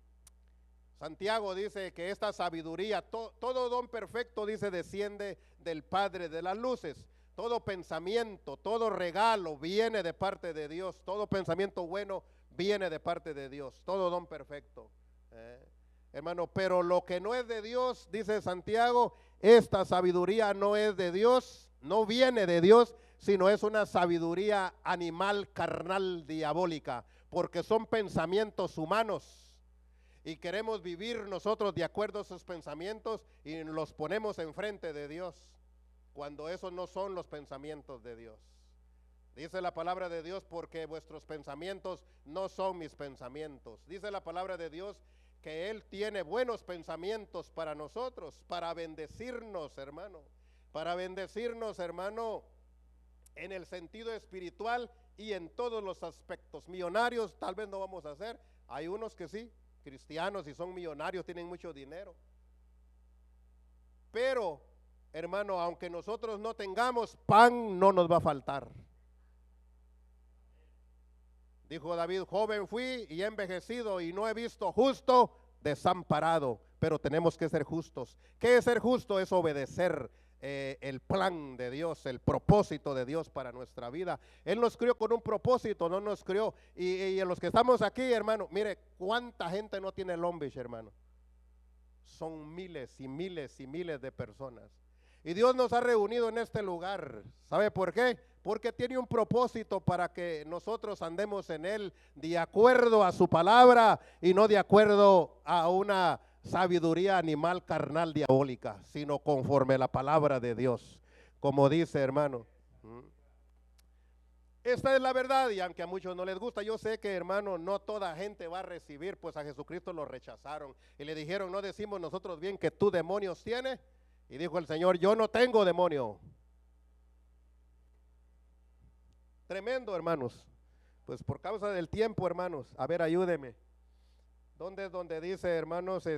Santiago dice que esta sabiduría, todo don perfecto, dice, desciende del Padre de las luces. Todo pensamiento, todo regalo viene de parte de Dios. Todo pensamiento bueno viene de parte de Dios. Todo don perfecto. Hermano, pero lo que no es de Dios, dice Santiago, esta sabiduría no es de Dios, no viene de Dios, sino es una sabiduría animal, carnal, diabólica, porque son pensamientos humanos. Y queremos vivir nosotros de acuerdo a esos pensamientos y los ponemos enfrente de Dios, cuando esos no son los pensamientos de Dios. Dice la palabra de Dios, porque vuestros pensamientos no son mis pensamientos. Dice la palabra de Dios que Él tiene buenos pensamientos para nosotros, para bendecirnos, hermano. Para bendecirnos, hermano, en el sentido espiritual y en todos los aspectos. Millonarios tal vez no vamos a ser. Hay unos que sí, cristianos, y son millonarios, tienen mucho dinero. Pero, hermano, aunque nosotros no tengamos pan, no nos va a faltar. Dijo David, joven fui y he envejecido y no he visto justo desamparado, pero tenemos que ser justos. ¿Qué es ser justo? Es obedecer el plan de Dios, el propósito de Dios para nuestra vida. Él nos crió con un propósito, no nos crió. Y en los que estamos aquí, hermano, mire cuánta gente no tiene Long Beach, hermano. Son miles y miles y miles de personas. Y Dios nos ha reunido en este lugar. ¿Sabe por qué? Porque tiene un propósito para que nosotros andemos en Él de acuerdo a su palabra y no de acuerdo a una sabiduría animal, carnal, diabólica, sino conforme a la palabra de Dios, como dice, hermano. Esta es la verdad, y aunque a muchos no les gusta, yo sé que, hermano, no toda gente va a recibir, pues a Jesucristo lo rechazaron y le dijeron, no decimos nosotros bien que tú demonios tienes. Y dijo el Señor, yo no tengo demonio. Tremendo, hermanos. Pues por causa del tiempo, hermanos, a ver, ayúdeme. ¿Dónde es donde dice, hermanos, a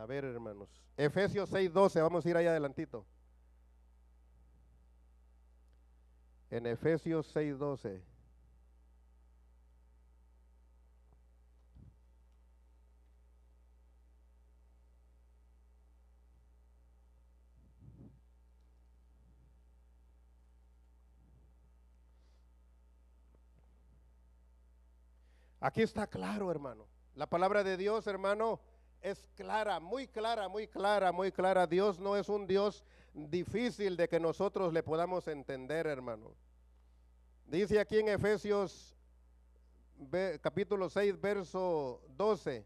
ver, hermanos, Efesios 6:12, vamos a ir allá adelantito. En Efesios 6:12. Aquí está claro, hermano. La palabra de Dios, hermano, es clara, muy clara, muy clara, muy clara. Dios no es un Dios difícil de que nosotros le podamos entender, hermano. Dice aquí en Efesios capítulo 6, verso 12,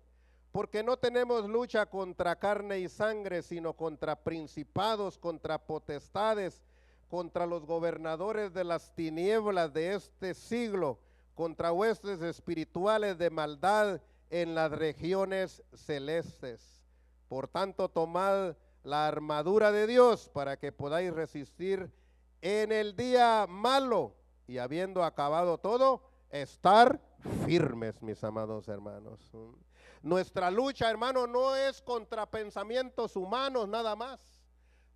porque no tenemos lucha contra carne y sangre, sino contra principados, contra potestades, contra los gobernadores de las tinieblas de este siglo, contra huestes espirituales de maldad en las regiones celestes. Por tanto, tomad la armadura de Dios para que podáis resistir en el día malo, y habiendo acabado todo, estar firmes, mis amados hermanos. Nuestra lucha, hermano, no es contra pensamientos humanos nada más.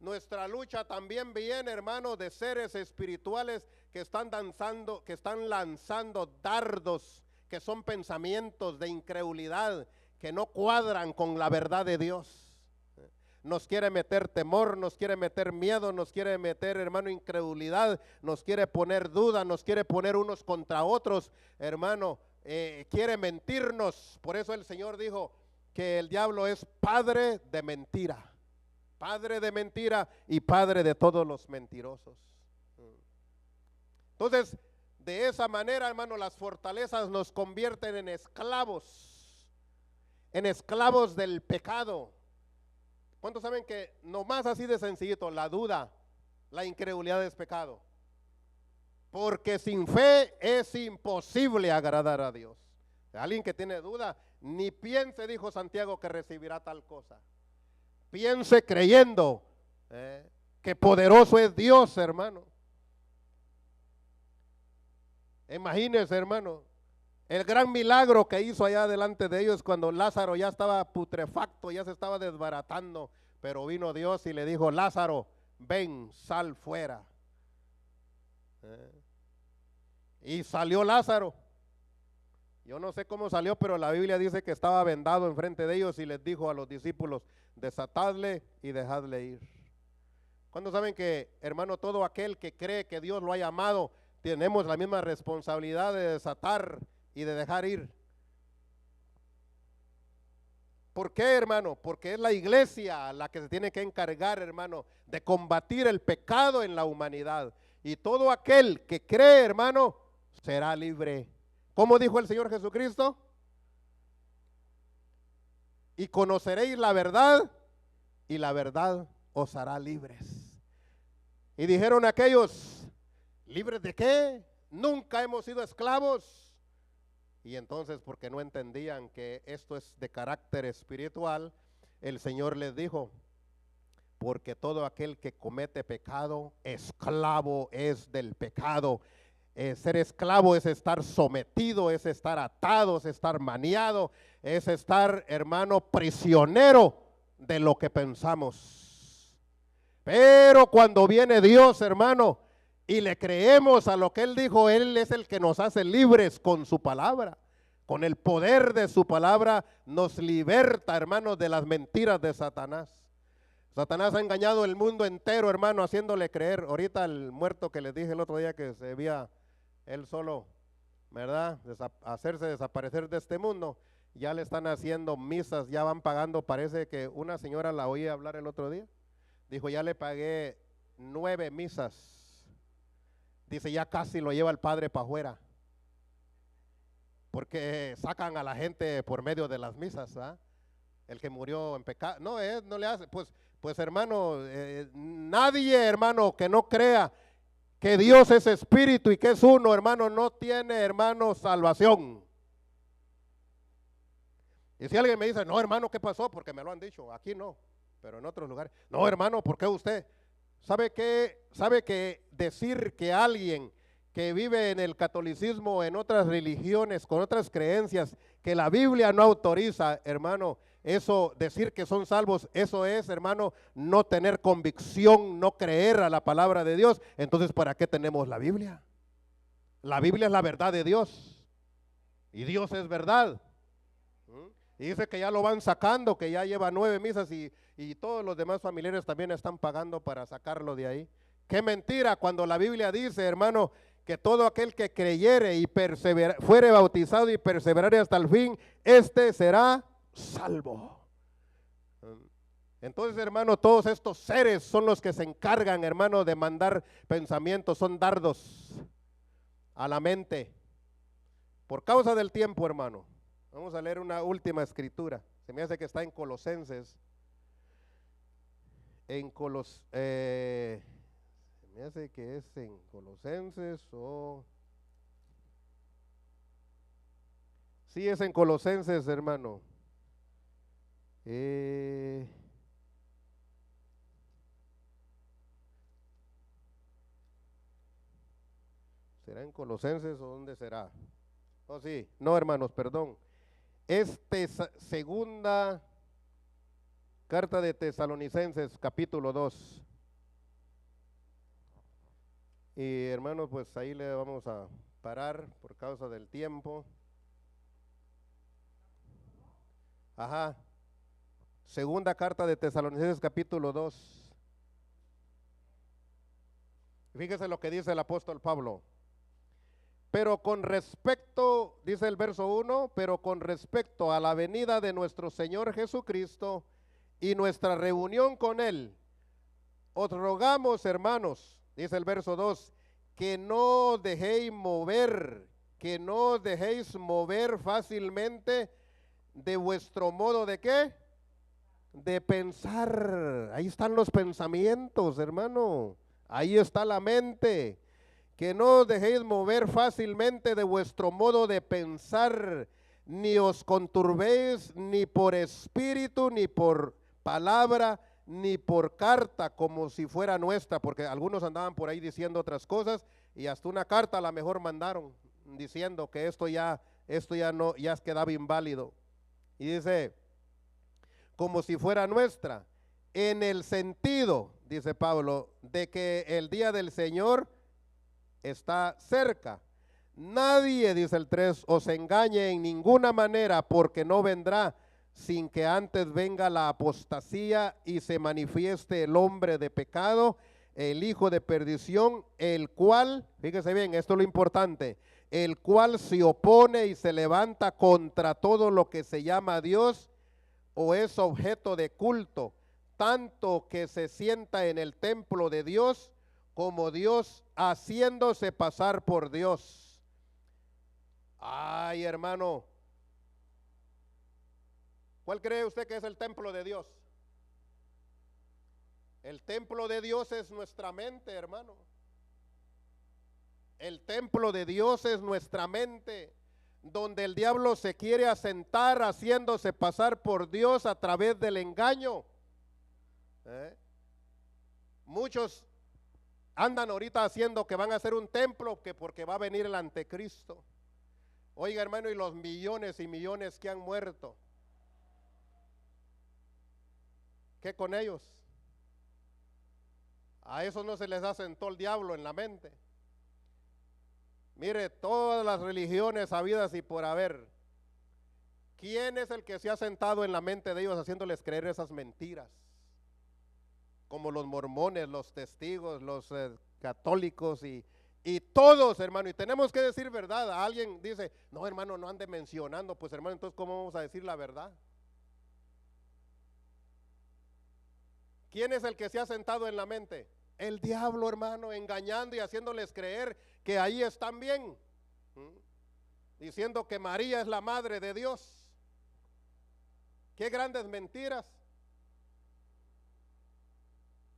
Nuestra lucha también viene, hermano, de seres espirituales que están danzando, que están lanzando dardos, que son pensamientos de incredulidad, que no cuadran con la verdad de Dios. Nos quiere meter temor, nos quiere meter miedo, nos quiere meter, hermano, incredulidad, nos quiere poner duda, nos quiere poner unos contra otros, hermano, quiere mentirnos. Por eso el Señor dijo que el diablo es padre de mentira y padre de todos los mentirosos. Entonces, de esa manera, hermano, las fortalezas nos convierten en esclavos del pecado. ¿Cuántos saben que nomás así de sencillito, la duda, la incredulidad es pecado? Porque sin fe es imposible agradar a Dios. Alguien que tiene duda, ni piense, dijo Santiago, que recibirá tal cosa. Piense creyendo que poderoso es Dios, hermano. Imagínense, hermano, el gran milagro que hizo allá delante de ellos cuando Lázaro ya estaba putrefacto, ya se estaba desbaratando, pero vino Dios y le dijo: Lázaro, ven, sal fuera. Y salió Lázaro. Yo no sé cómo salió, pero la Biblia dice que estaba vendado enfrente de ellos y les dijo a los discípulos: desatadle y dejadle ir. ¿Cuántos saben que, hermano, todo aquel que cree que Dios lo ha llamado, tenemos la misma responsabilidad de desatar y de dejar ir? ¿Por qué, hermano? Porque es la iglesia la que se tiene que encargar, hermano, de combatir el pecado en la humanidad. Y todo aquel que cree, hermano, será libre. ¿Cómo dijo el Señor Jesucristo? Y conoceréis la verdad, y la verdad os hará libres. Y dijeron aquellos: ¿libres de qué? Nunca hemos sido esclavos. Y entonces, porque no entendían que esto es de carácter espiritual, el Señor les dijo: porque todo aquel que comete pecado, esclavo es del pecado. Ser esclavo es estar sometido, es estar atado, es estar maniado, es estar, hermano, prisionero de lo que pensamos. Pero cuando viene Dios, hermano, y le creemos a lo que Él dijo, Él es el que nos hace libres con su palabra. Con el poder de su palabra nos liberta, hermano, de las mentiras de Satanás. Satanás ha engañado el mundo entero, hermano, haciéndole creer. Ahorita el muerto que les dije el otro día que se veía él solo, ¿verdad? Hacerse desaparecer de este mundo. Ya le están haciendo misas, ya van pagando. Parece que una señora la oí hablar el otro día. Dijo: ya le pagué 9 misas. Dice: ya casi lo lleva el padre para afuera. Porque sacan a la gente por medio de las misas, ¿ah? El que murió en pecado. No, no le hace. Pues hermano, nadie, hermano, que no crea que Dios es espíritu y que es uno, hermano, no tiene, hermano, salvación. Y si alguien me dice: no, hermano, ¿qué pasó? Porque me lo han dicho, aquí no, pero en otros lugares. No, hermano, ¿por qué usted? ¿Sabe que decir que alguien que vive en el catolicismo, en otras religiones, con otras creencias, que la Biblia no autoriza, hermano, eso, decir que son salvos, eso es, hermano, no tener convicción, no creer a la palabra de Dios? Entonces, ¿para qué tenemos la Biblia? La Biblia es la verdad de Dios, y Dios es verdad. Y dice que ya lo van sacando, que ya lleva 9 misas y todos los demás familiares también están pagando para sacarlo de ahí. Qué mentira cuando la Biblia dice, hermano, que todo aquel que creyere y fuere bautizado y perseverare hasta el fin, este será salvo. Entonces, hermano, todos estos seres son los que se encargan, hermano, de mandar pensamientos, son dardos a la mente. Por causa del tiempo, hermano, vamos a leer una última escritura. Se me hace que está en Colosenses. Se me hace que es en Colosenses o... Sí, es en Colosenses, hermano. ¿Será en Colosenses o dónde será? Oh, sí, no, hermanos, perdón. Segunda carta de Tesalonicenses, capítulo 2. Y hermanos, pues ahí le vamos a parar por causa del tiempo. Ajá. Segunda carta de Tesalonicenses, capítulo 2. Fíjese lo que dice el apóstol Pablo. Pero con respecto, dice el verso 1, pero con respecto a la venida de nuestro Señor Jesucristo y nuestra reunión con Él, os rogamos, hermanos, dice el verso 2, que no os dejéis mover fácilmente de vuestro modo de ¿qué? De pensar. Ahí están los pensamientos, hermano. Ahí está la mente. Que no os dejéis mover fácilmente de vuestro modo de pensar, ni os conturbéis ni por espíritu, ni por palabra, ni por carta, como si fuera nuestra, porque algunos andaban por ahí diciendo otras cosas, y hasta una carta a la mejor mandaron, diciendo que esto ya no, ya quedaba inválido. Y dice, como si fuera nuestra, en el sentido, dice Pablo, de que el día del Señor está cerca. Nadie, dice el 3, os engañe en ninguna manera, porque no vendrá sin que antes venga la apostasía y se manifieste el hombre de pecado, el hijo de perdición, el cual, fíjese bien, esto es lo importante, el cual se opone y se levanta contra todo lo que se llama Dios o es objeto de culto, tanto que se sienta en el templo de Dios como Dios, haciéndose pasar por Dios. Ay, hermano, ¿cuál cree usted que es el templo de Dios? El templo de Dios es nuestra mente, hermano. El templo de Dios es nuestra mente, donde el diablo se quiere asentar haciéndose pasar por Dios a través del engaño. Muchos andan ahorita haciendo que van a hacer un templo, que porque va a venir el anticristo. Oiga, hermano, y los millones y millones que han muerto, ¿qué con ellos? A esos no se les asentó el diablo en la mente. Mire, todas las religiones habidas y por haber, ¿quién es el que se ha sentado en la mente de ellos haciéndoles creer esas mentiras? Como los mormones, los testigos, los católicos y todos, hermano. Y tenemos que decir verdad. Alguien dice, no, hermano, no ande mencionando. Pues, hermano, entonces, ¿cómo vamos a decir la verdad? ¿Quién es el que se ha sentado en la mente? El diablo, hermano, engañando y haciéndoles creer que ahí están bien, diciendo que María es la madre de Dios. Qué grandes mentiras,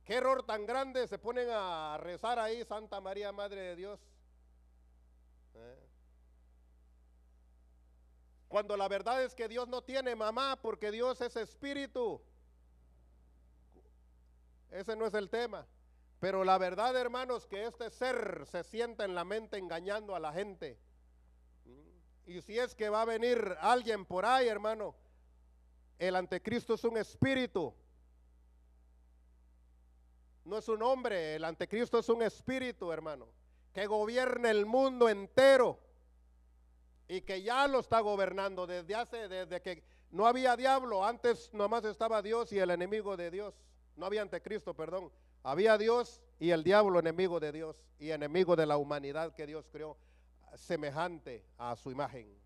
qué error tan grande. Se ponen a rezar ahí, Santa María, Madre de Dios, cuando la verdad es que Dios no tiene mamá, porque Dios es espíritu. Ese no es el tema. Pero la verdad, hermanos, que este ser se sienta en la mente engañando a la gente. Y si es que va a venir alguien por ahí, hermano, el anticristo es un espíritu, no es un hombre. El anticristo es un espíritu, hermano, que gobierna el mundo entero y que ya lo está gobernando desde que no había diablo. Antes nomás estaba Dios y el enemigo de Dios. No había anticristo, perdón. Había Dios y el diablo, enemigo de Dios y enemigo de la humanidad que Dios creó semejante a su imagen.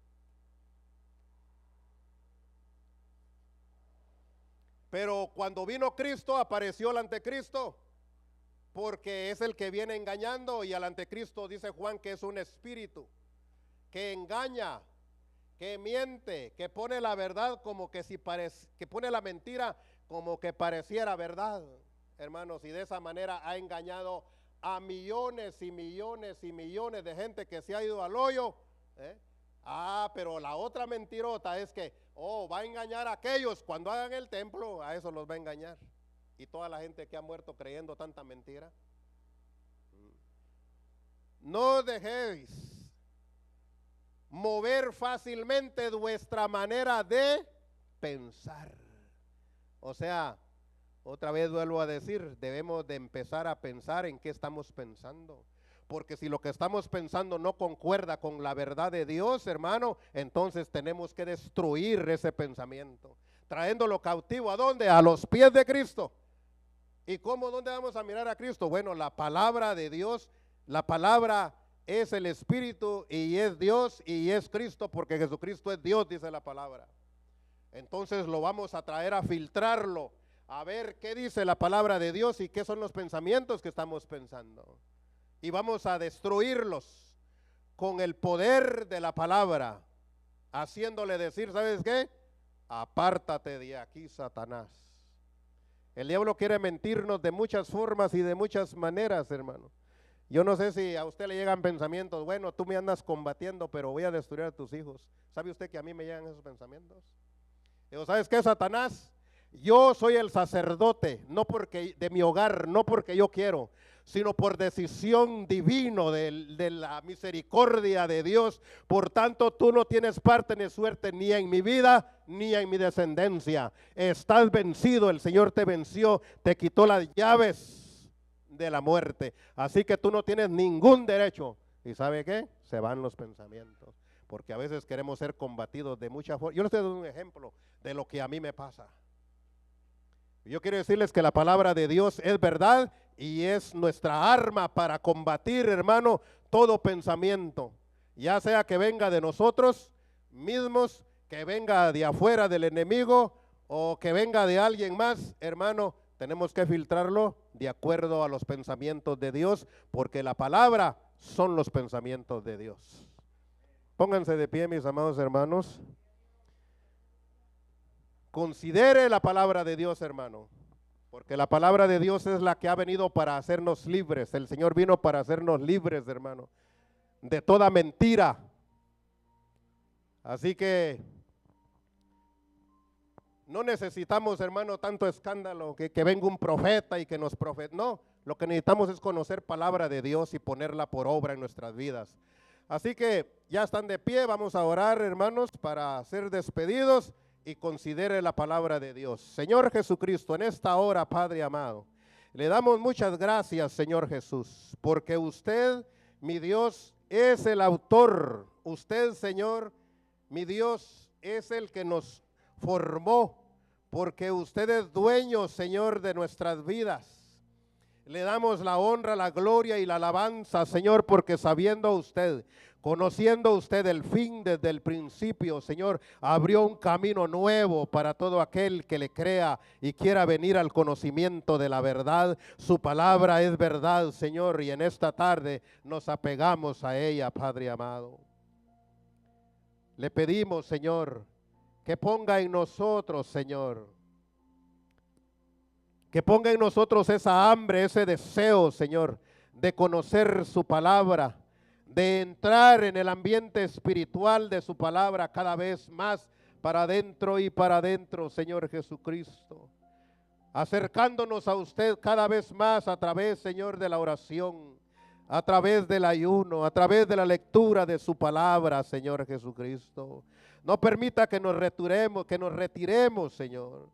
Pero cuando vino Cristo, apareció el anticristo, porque es el que viene engañando. Y al anticristo dice Juan que es un espíritu que engaña, que miente, que pone la verdad como que que pone la mentira como que pareciera verdad, hermanos. Y de esa manera ha engañado a millones y millones y millones de gente que se ha ido al hoyo. Pero la otra mentirota es que, va a engañar a aquellos cuando hagan el templo, a eso los va a engañar. Y toda la gente que ha muerto creyendo tanta mentira. No dejéis mover fácilmente nuestra manera de pensar. O sea, otra vez vuelvo a decir, debemos de empezar a pensar en qué estamos pensando. Porque si lo que estamos pensando no concuerda con la verdad de Dios, hermano, entonces tenemos que destruir ese pensamiento, trayéndolo cautivo, ¿a dónde? A los pies de Cristo. ¿Y cómo? ¿Dónde vamos a mirar a Cristo? Bueno, la palabra de Dios, la palabra es el Espíritu y es Dios y es Cristo, porque Jesucristo es Dios, dice la palabra. Entonces lo vamos a traer a filtrarlo, a ver qué dice la palabra de Dios y qué son los pensamientos que estamos pensando. Y vamos a destruirlos con el poder de la palabra, haciéndole decir, ¿sabes qué? Apártate de aquí, Satanás. El diablo quiere mentirnos de muchas formas y de muchas maneras, hermano. Yo no sé si a usted le llegan pensamientos, bueno, tú me andas combatiendo, pero voy a destruir a tus hijos. ¿Sabe usted que a mí me llegan esos pensamientos? Digo, ¿sabes qué, Satanás? Yo soy el sacerdote, no porque de mi hogar, no porque yo quiero, sino por decisión divino de la misericordia de Dios. Por tanto, tú no tienes parte ni suerte ni en mi vida, ni en mi descendencia. Estás vencido, el Señor te venció, te quitó las llaves de la muerte. Así que tú no tienes ningún derecho. ¿Y sabe qué? Se van los pensamientos. Porque a veces queremos ser combatidos de muchas formas. Yo les doy un ejemplo de lo que a mí me pasa. Yo quiero decirles que la palabra de Dios es verdad y es nuestra arma para combatir, hermano, todo pensamiento, ya sea que venga de nosotros mismos, que venga de afuera del enemigo o que venga de alguien más, hermano, tenemos que filtrarlo de acuerdo a los pensamientos de Dios, porque la palabra son los pensamientos de Dios. Pónganse de pie, mis amados hermanos. Considere la palabra de Dios, hermano, porque la palabra de Dios es la que ha venido para hacernos libres. El Señor vino para hacernos libres, hermano, de toda mentira. Así que no necesitamos, hermano, tanto escándalo, que venga un profeta y que nos profete. No, lo que necesitamos es conocer palabra de Dios y ponerla por obra en nuestras vidas. Así que ya están de pie, vamos a orar, hermanos, para ser despedidos. Y considere la palabra de Dios. Señor Jesucristo, en esta hora, Padre amado, le damos muchas gracias, Señor Jesús, porque usted, mi Dios, es el autor. Usted, Señor, mi Dios, es el que nos formó, porque usted es dueño, Señor, de nuestras vidas. Le damos la honra, la gloria y la alabanza, Señor, porque sabiendo usted, conociendo usted el fin desde el principio, Señor, abrió un camino nuevo para todo aquel que le crea y quiera venir al conocimiento de la verdad. Su palabra es verdad, Señor, y en esta tarde nos apegamos a ella, Padre amado. Le pedimos, Señor, que ponga en nosotros, Señor, que ponga en nosotros esa hambre, ese deseo, Señor, de conocer su palabra, de entrar en el ambiente espiritual de su palabra cada vez más para adentro y para adentro, Señor Jesucristo. Acercándonos a usted cada vez más a través, Señor, de la oración, a través del ayuno, a través de la lectura de su palabra, Señor Jesucristo. No permita que nos retiremos, Señor.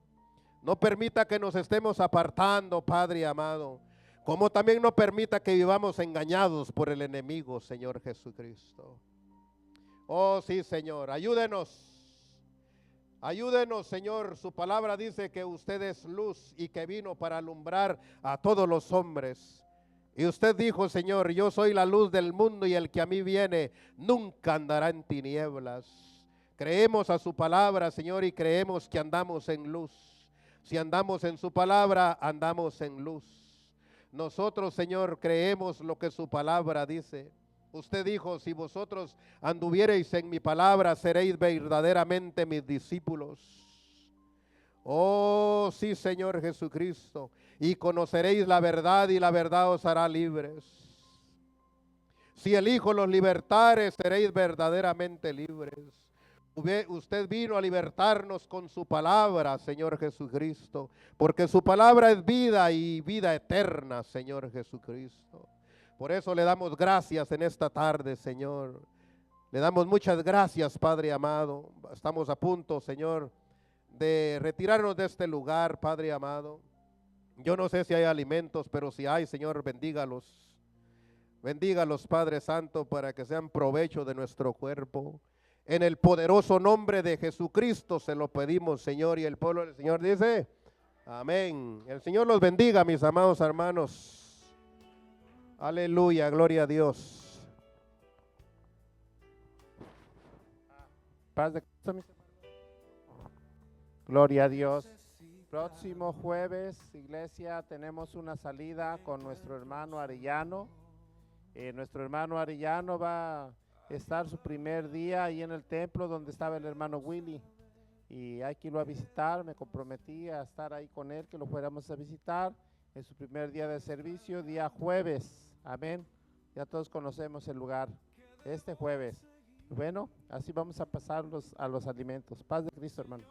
No permita que nos estemos apartando, Padre amado, como también no permita que vivamos engañados por el enemigo, Señor Jesucristo. Oh sí, Señor, ayúdenos, Señor. Su palabra dice que usted es luz y que vino para alumbrar a todos los hombres. Y usted dijo, Señor, yo soy la luz del mundo y el que a mí viene nunca andará en tinieblas. Creemos a su palabra, Señor, y creemos que andamos en luz. Si andamos en su palabra, andamos en luz. Nosotros, Señor, creemos lo que su palabra dice. Usted dijo, si vosotros anduviereis en mi palabra, seréis verdaderamente mis discípulos. Oh, sí, Señor Jesucristo. Y conoceréis la verdad y la verdad os hará libres. Si el Hijo los libertare, seréis verdaderamente libres. Usted vino a libertarnos con su palabra, Señor Jesucristo, porque su palabra es vida y vida eterna, Señor Jesucristo. Por eso le damos gracias en esta tarde, Señor. Le damos muchas gracias, Padre amado. Estamos a punto, Señor, de retirarnos de este lugar, Padre amado. Yo no sé si hay alimentos, pero si hay, Señor, bendígalos. Bendígalos, Padre Santo, para que sean provecho de nuestro cuerpo. En el poderoso nombre de Jesucristo se lo pedimos, Señor, y el pueblo del Señor dice, amén. El Señor los bendiga, mis amados hermanos. Aleluya, gloria a Dios. Paz de Cristo, mis hermanos. Gloria a Dios. Próximo jueves, iglesia, tenemos una salida con nuestro hermano Arellano. Nuestro hermano Arellano va a estar su primer día ahí en el templo donde estaba el hermano Willy. Y hay que irlo a visitar, me comprometí a estar ahí con él, que lo fuéramos a visitar en su primer día de servicio, día jueves. Amén. Ya todos conocemos el lugar, este jueves. Bueno, así vamos a pasar a los alimentos. Paz de Cristo, hermano.